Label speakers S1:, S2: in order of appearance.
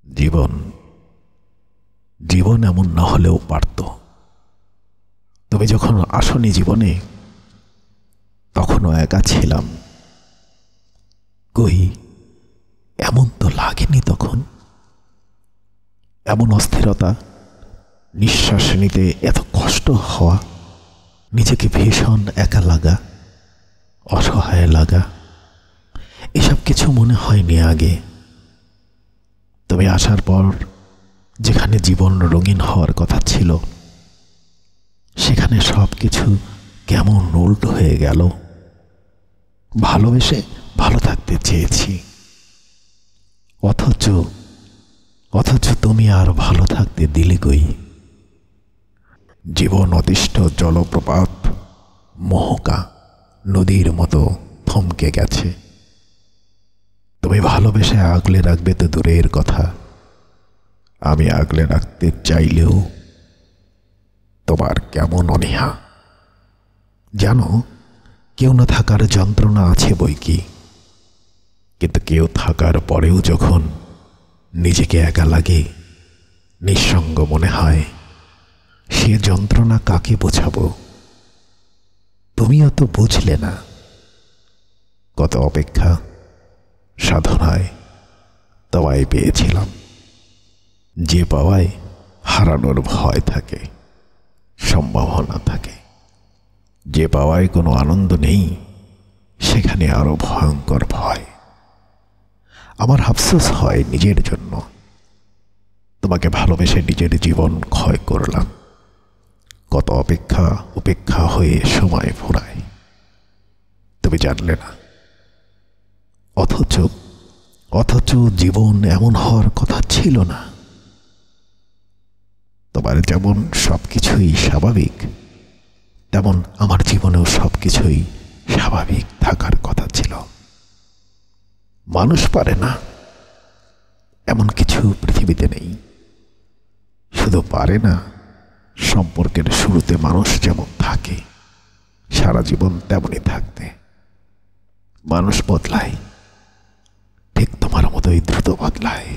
S1: জীবন জীবন এমন না হলেও পারত। তুমি যখন আসনি জীবনে তখনও একা ছিলাম। কই এমন তো লাগেনি তখন। এমন অস্থিরতা, নিঃশ্বাস নিতে এত কষ্ট হওয়া, নিজেকে ভীষণ একা লাগা, অসহায় লাগা, এসব কিছু মনে হয়নি আগে। তুমি আসার পর যেখানে জীবন রঙিন হওয়ার কথা ছিল সেখানে সব কিছু কেমন উল্টো হয়ে গেল। ভালোবেসে ভালো থাকতে চেয়েছি, অথচ তুমি আর ভালো থাকতে দিলে কই। জীবন অতিষ্ঠ জলপ্রপাত, মোহকা নদীর মতো থমকে গেছে। তুমি ভালোবেসে আগলে রাখবে তো দূরের কথা, আমি আগলে রাখতে চাইলেও তোমার কেমন অনীহা। জানো, কেউ না থাকার যন্ত্রণা আছে বই কি, কিন্তু কেউ থাকার পরেও যখন নিজেকে একা লাগে, নিঃসঙ্গ মনে হয়, সে যন্ত্রণা কাকে বোঝাবো। তুমিও তো বুঝলে না। কত অপেক্ষা সাধনায় তোমায় পেয়েছিলাম, যে পাওয়ায় হারানোর ভয় থাকে, সম্ভাবনা থাকে। যে পাওয়ায় কোনো আনন্দ নেই সেখানে আরো ভয়ঙ্কর ভয়। আমার আফসোস হয় নিজের জন্য। তোমাকে ভালোবেসে নিজের জীবন ক্ষয় করলাম। কত অপেক্ষা উপেক্ষা হয়ে সময় ফুরায়, তুমি জানলে না। অথচ জীবন এমন হওয়ার কথা ছিল না। তোমার যেমন সবকিছুই স্বাভাবিক, তেমন আমার জীবনেও সবকিছুই স্বাভাবিক থাকার কথা ছিল। মানুষ পারে না এমন কিছু পৃথিবীতে নেই। শুধু পারে না সম্পর্কের শুরুতে মানুষ যেমন থাকে সারা জীবন তেমনই থাকতে। মানুষ বদলায়, ঠিক তোমার মতোই দ্রুত বদলায়।